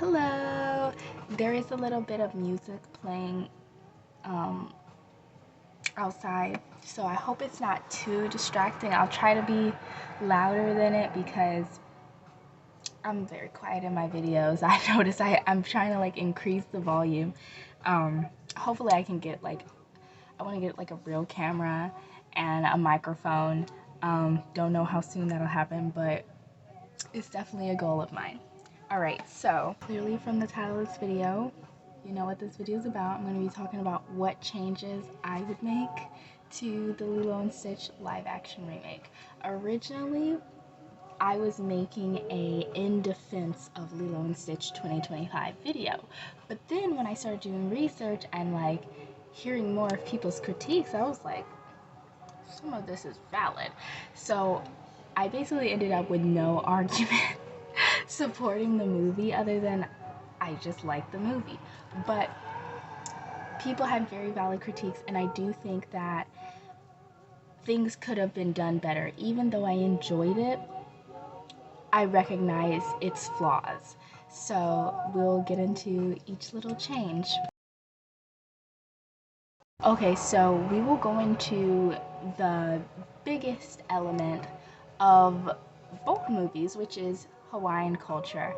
Hello! There is a little bit of music playing outside, so I hope it's not too distracting. I'll try to be louder than it because I'm very quiet in my videos. I notice I'm trying to increase the volume. Hopefully I can get I want to get a real camera and a microphone. Don't know how soon that'll happen, but it's definitely a goal of mine. Alright, so clearly from the title of this video, you know what this video is about. I'm going to be talking about what changes I would make to the Lilo and Stitch live action remake. Originally, I was making a in defense of Lilo and Stitch 2025 video, but then when I started doing research and hearing more of people's critiques, I was like, some of this is valid. So I basically ended up with no argument supporting the movie other than I just like the movie. But people had very valid critiques, and I do think that things could have been done better. Even though I enjoyed it, I recognize its flaws. So we'll get into each little change. Okay, so we will go into the biggest element of both movies, which is Hawaiian culture.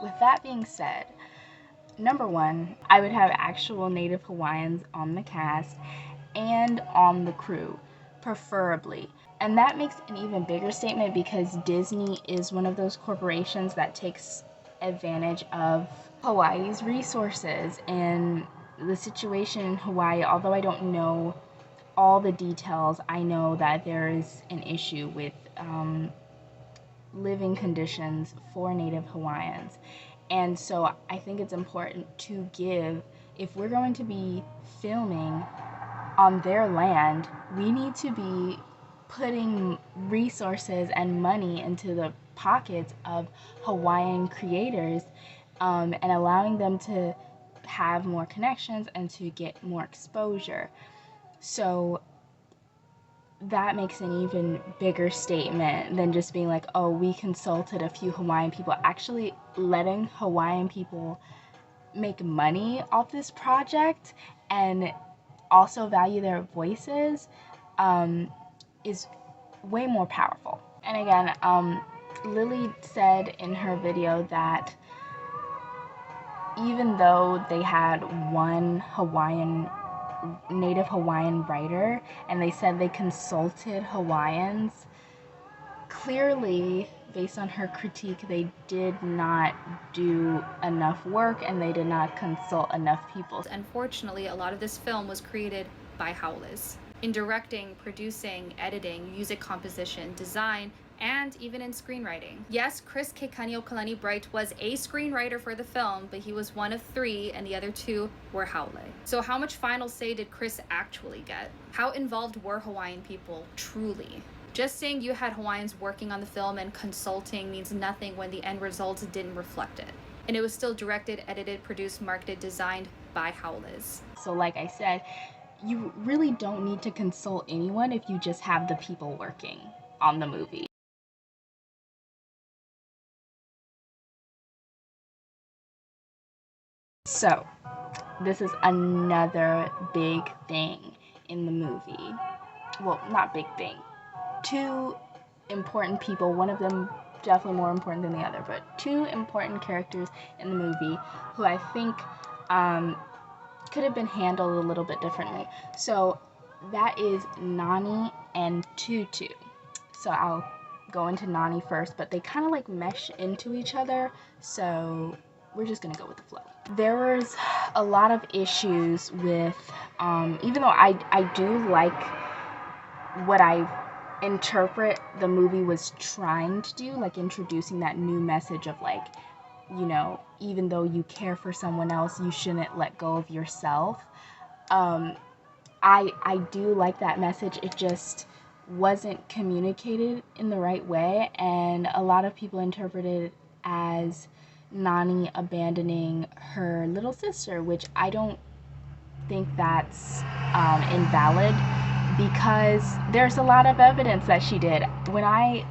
With that being said, number one, I would have actual Native Hawaiians on the cast and on the crew, preferably. And that makes an even bigger statement because Disney is one of those corporations that takes advantage of Hawaii's resources and the situation in Hawaii. Although I don't know all the details, I know that there is an issue with living conditions for Native Hawaiians. And so I think it's important to give, if we're going to be filming on their land, we need to be putting resources and money into the pockets of Hawaiian creators and allowing them to have more connections and to get more exposure. So that makes an even bigger statement than just being like, oh, we consulted a few Hawaiian people. Actually letting Hawaiian people make money off this project and also value their voices is way more powerful. And again, Lily said in her video that even though they had one Native Hawaiian writer and they said they consulted Hawaiians, clearly, based on her critique, they did not do enough work and they did not consult enough people. Unfortunately, a lot of this film was created by howlers. In directing, producing, editing, music composition, design, and even in screenwriting. Yes, Chris Kekanio-Kalani Bright was a screenwriter for the film, but he was one of 3 and the other 2 were haole. So how much final say did Chris actually get? How involved were Hawaiian people truly? Just saying you had Hawaiians working on the film and consulting means nothing when the end results didn't reflect it. And it was still directed, edited, produced, marketed, designed by howlers. So like I said, you really don't need to consult anyone if you just have the people working on the movie. So, this is another big thing in the movie. Well, not big thing. 2 important people, one of them definitely more important than the other, but 2 important characters in the movie who I think could have been handled a little bit differently. So that is Nani and Tutu. So I'll go into Nani first, but they kind of mesh into each other, so we're just gonna go with the flow. There was a lot of issues with, even though I do like what I interpret the movie was trying to do, introducing that new message of even though you care for someone else, you shouldn't let go of yourself. I do like that message. It just wasn't communicated in the right way, and a lot of people interpreted as Nani abandoning her little sister, which I don't think that's invalid, because there's a lot of evidence that she did. When I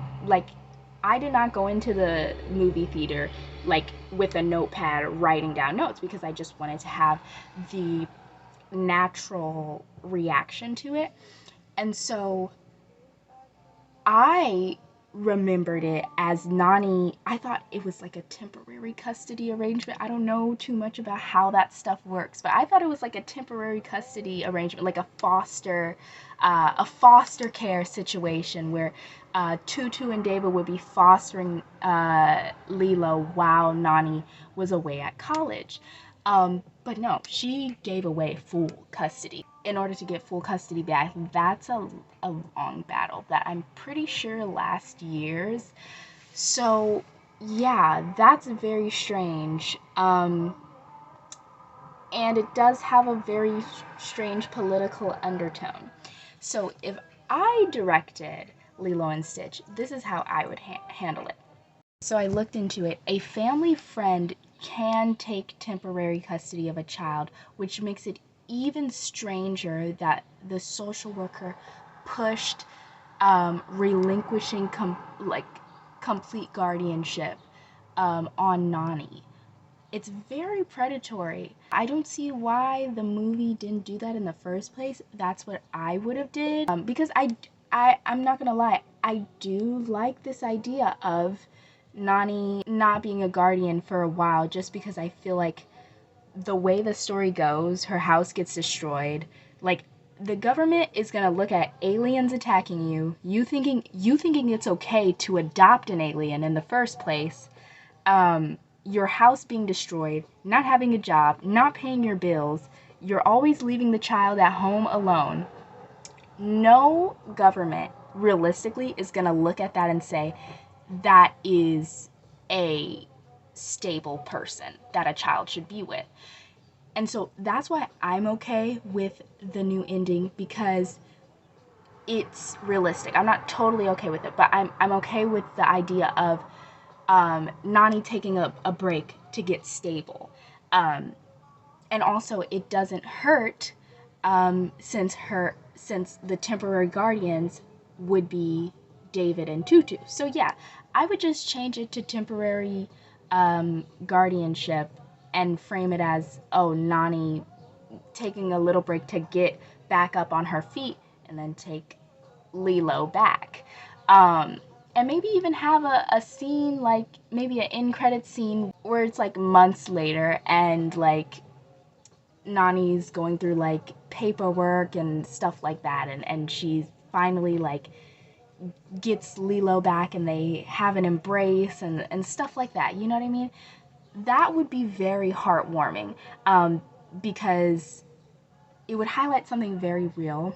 did not go into the movie theater like with a notepad writing down notes, because I just wanted to have the natural reaction to it. And so I remembered it as Nani. I thought it was like a temporary custody arrangement. I don't know too much about how that stuff works, but I thought it was like a temporary custody arrangement, like a foster care situation where Tutu and David would be fostering Lilo while Nani was away at college. But no, she gave away full custody. In order to get full custody back, that's a long battle that I'm pretty sure lasts years. So, yeah, that's very strange. And it does have a very strange political undertone. So, if I directed Lilo and Stitch, this is how I would handle it. So I looked into it. A family friend can take temporary custody of a child, which makes it even stranger that the social worker pushed relinquishing complete guardianship on Nani. It's very predatory. I don't see why the movie didn't do that in the first place. That's what I would have did, because I'm not gonna lie, I do like this idea of Nani not being a guardian for a while, just because I feel like the way the story goes, her house gets destroyed. Like, the government is gonna look at aliens attacking you, you thinking it's okay to adopt an alien in the first place, your house being destroyed, not having a job, not paying your bills, you're always leaving the child at home alone. No government realistically is gonna look at that and say that is a stable person that a child should be with. And so that's why I'm okay with the new ending, because it's realistic. I'm not totally okay with it, but I'm okay with the idea of Nani taking a break to get stable. And also, it doesn't hurt since the temporary guardians would be David and Tutu. So yeah, I would just change it to temporary guardianship and frame it as, oh, Nani taking a little break to get back up on her feet and then take Lilo back. And maybe even have a scene, like maybe an end credit scene where it's like months later and like Nani's going through like paperwork and stuff like that, and she's finally like gets Lilo back and they have an embrace and stuff like that. You know what I mean? That would be very heartwarming, because it would highlight something very real,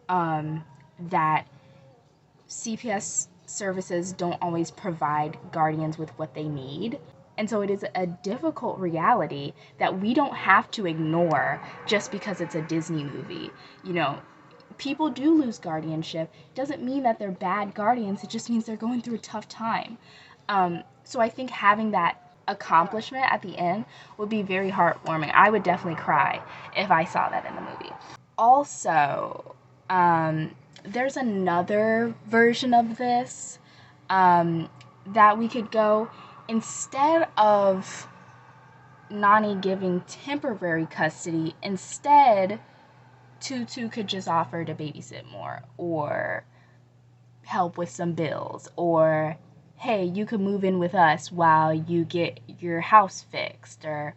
that CPS services don't always provide guardians with what they need. And so it is a difficult reality that we don't have to ignore just because it's a Disney movie. You know, people do lose guardianship. It doesn't mean that they're bad guardians. It just means they're going through a tough time. So I think having that accomplishment at the end would be very heartwarming. I would definitely cry if I saw that in the movie. Also, there's another version of this that we could go. Instead of Nani giving temporary custody, instead Tutu could just offer to babysit more, or help with some bills, or hey, you could move in with us while you get your house fixed, or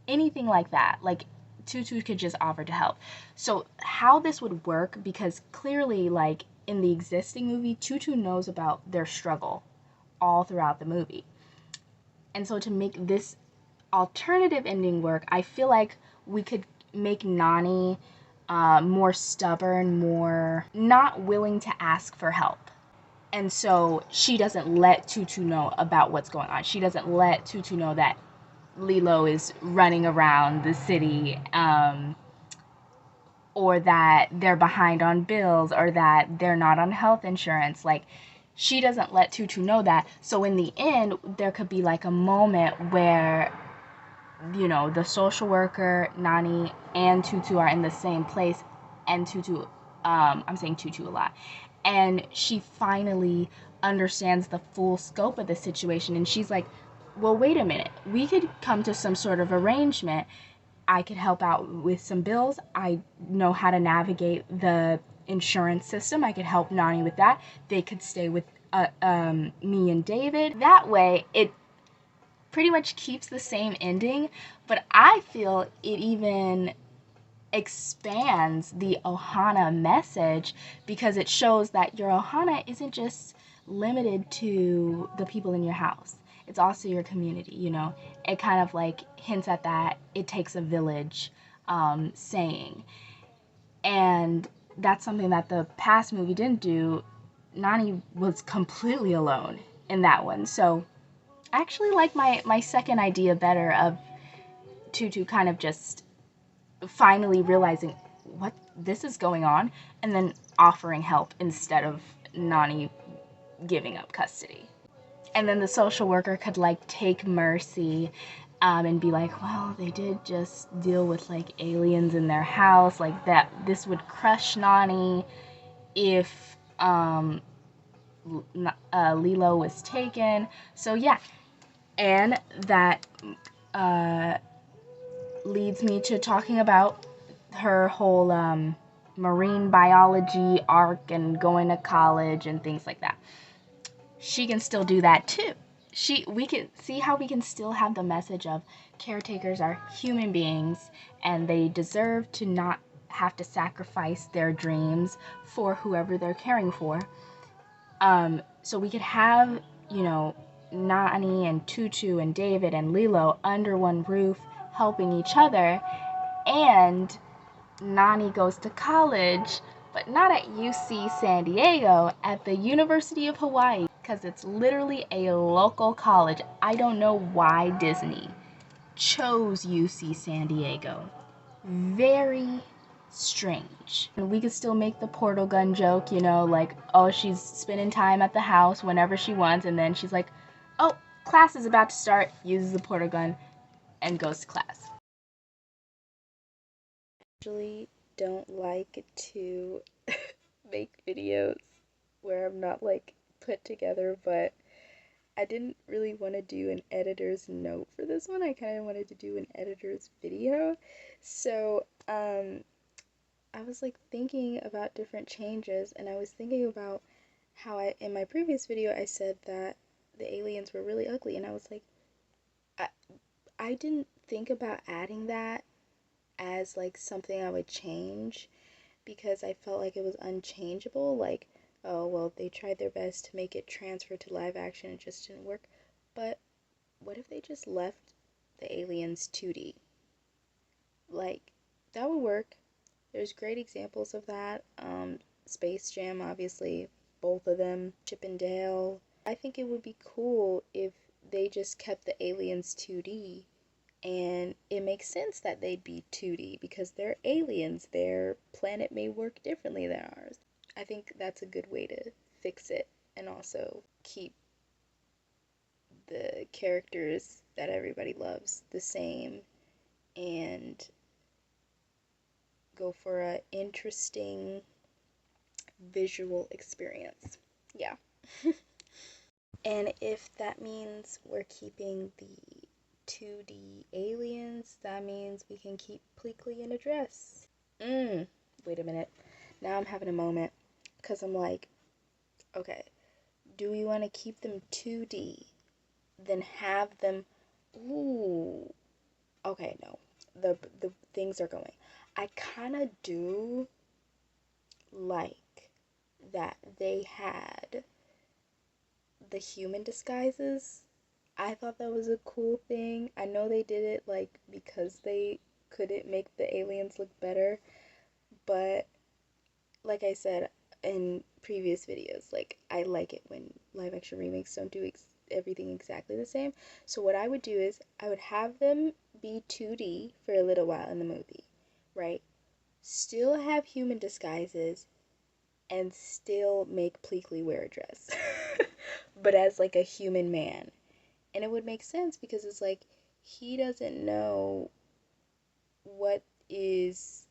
anything like that. Like, Tutu could just offer to help. So how this would work, because clearly, like, in the existing movie, Tutu knows about their struggle all throughout the movie. And so to make this alternative ending work, I feel like we could make Nani more stubborn, more not willing to ask for help. And so she doesn't let Tutu know about what's going on. She doesn't let Tutu know that Lilo is running around the city, or that they're behind on bills, or that they're not on health insurance. Like, she doesn't let Tutu know that. So in the end, there could be like a moment where, you know, the social worker, Nani, and Tutu are in the same place, and Tutu, I'm saying Tutu a lot, and she finally understands the full scope of the situation, and she's like, well, wait a minute, we could come to some sort of arrangement. I could help out with some bills. I know how to navigate the insurance system. I could help Nani with that. They could stay with me and David. That way, it pretty much keeps the same ending, but I feel it even expands the Ohana message because it shows that your Ohana isn't just limited to the people in your house. It's also your community, you know. It kind of like hints at that it takes a village saying. And that's something that the past movie didn't do. Nani was completely alone in that one. So I actually like my second idea better of Tutu kind of just finally realizing what this is going on and then offering help instead of Nani giving up custody. And then the social worker could like take mercy and be like, well, they did just deal with like aliens in their house, like that this would crush Nani if Lilo was taken. So yeah, and that leads me to talking about her whole marine biology arc and going to college and things like that. She can still do that too. We can see how we can still have the message of caretakers are human beings and they deserve to not have to sacrifice their dreams for whoever they're caring for. So we could have, you know, Nani and Tutu and David and Lilo under one roof helping each other, and Nani goes to college, but not at UC San Diego, at the University of Hawaii, because it's literally a local college. I don't know why Disney chose UC San Diego. Very strange. And we could still make the portal gun joke, you know, like, oh, she's spending time at the house whenever she wants, and then she's like, oh, class is about to start, uses the portal gun, and goes to class. I usually don't like to make videos where I'm not like put together, but I didn't really want to do an editor's note for this one. I kind of wanted to do an editor's video. So, I was like thinking about different changes, and I was thinking about how in my previous video I said that the aliens were really ugly, and I was like, I, I didn't think about adding that as like something I would change because I felt like it was unchangeable. Like, oh, well, they tried their best to make it transfer to live action, it just didn't work. But what if they just left the aliens 2D? Like, that would work. There's great examples of that. Space Jam, obviously, both of them. Chip and Dale. I think it would be cool if they just kept the aliens 2D, and it makes sense that they'd be 2D because they're aliens. Their planet may work differently than ours. I think that's a good way to fix it and also keep the characters that everybody loves the same and go for a interesting visual experience. Yeah. And if that means we're keeping the 2D aliens, that means we can keep Pleakley in a dress. Wait a minute. Now I'm having a moment because I'm like, okay, do we want to keep them 2D, then have them, ooh, okay, no, the things are going. I kind of do like that they had the human disguises. I thought that was a cool thing. I know they did it like because they couldn't make the aliens look better, but like I said in previous videos, like I like it when live action remakes don't do everything exactly the same. So what I would do is I would have them be 2D for a little while in the movie, right? Still have human disguises, and still make Pleakley wear a dress, but as like a human man. And it would make sense because it's like he doesn't know what is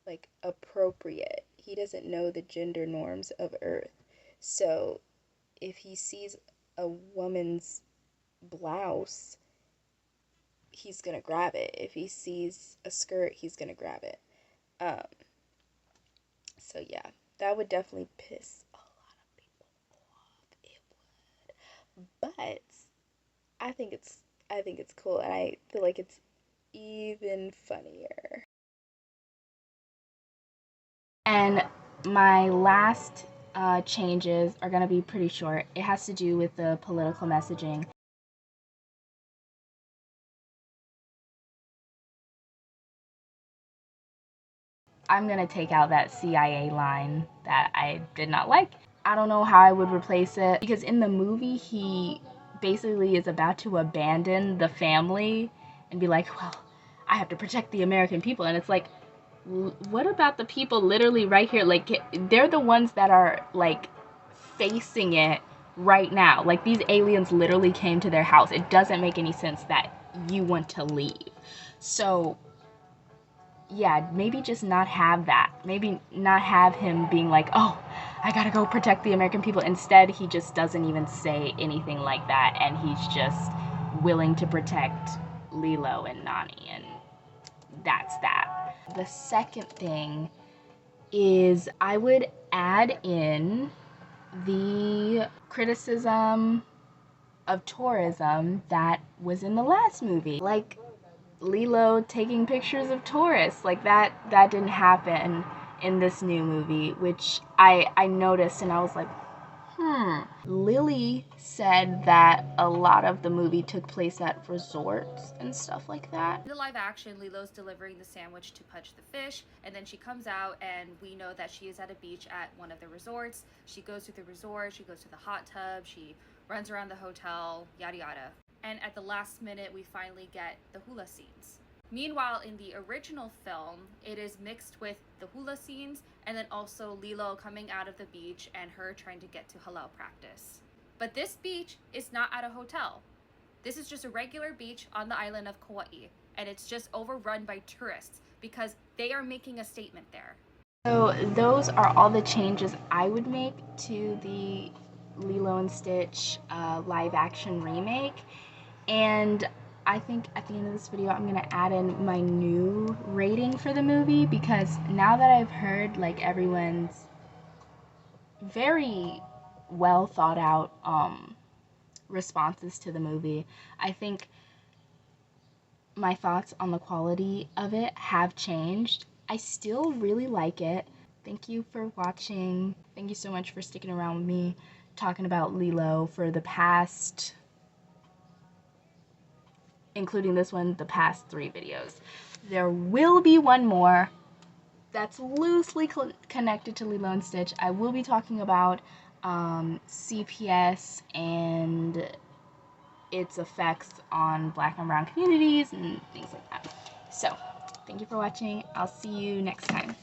like appropriate. He doesn't know the gender norms of Earth. So if he sees a woman's blouse, he's gonna grab it. If he sees a skirt, he's gonna grab it. Um, so yeah, that would definitely piss a lot of people off. It would. But I think it's cool, and I feel like it's even funnier. And my last changes are gonna be pretty short. It has to do with the political messaging. I'm gonna take out that CIA line that I did not like. I don't know how I would replace it, because in the movie he basically is about to abandon the family and be like, well, I have to protect the American people. And it's like, what about the people literally right here? Like, they're the ones that are like facing it right now. Like, these aliens literally came to their house. It doesn't make any sense that you want to leave. So yeah, maybe just not have that. Maybe not have him being like, oh, I gotta go protect the American people. Instead, he just doesn't even say anything like that, and he's just willing to protect Lilo and Nani, and that's that. The second thing is I would add in the criticism of tourism that was in the last movie. Like, Lilo taking pictures of tourists. Like, that didn't happen in this new movie, which I noticed, and I was like, Lily said that a lot of the movie took place at resorts and stuff like that. In the live action, Lilo's delivering the sandwich to Pudge the fish, and then she comes out and we know that she is at a beach at one of the resorts. She goes to the resort, she goes to the hot tub, she runs around the hotel, yada yada. And at the last minute, we finally get the hula scenes. Meanwhile, in the original film, it is mixed with the hula scenes and then also Lilo coming out of the beach and her trying to get to halal practice. But this beach is not at a hotel. This is just a regular beach on the island of Kauai, and it's just overrun by tourists because they are making a statement there. So those are all the changes I would make to the Lilo and Stitch live action remake. And I think at the end of this video, I'm gonna add in my new rating for the movie, because now that I've heard like everyone's very well thought out responses to the movie, I think my thoughts on the quality of it have changed. I still really like it. Thank you for watching. Thank you so much for sticking around with me talking about Lilo for the past, including this one, the past 3 videos. There will be one more that's loosely connected to Lilo and Stitch. I will be talking about CPS and its effects on Black and brown communities and things like that. So, thank you for watching. I'll see you next time.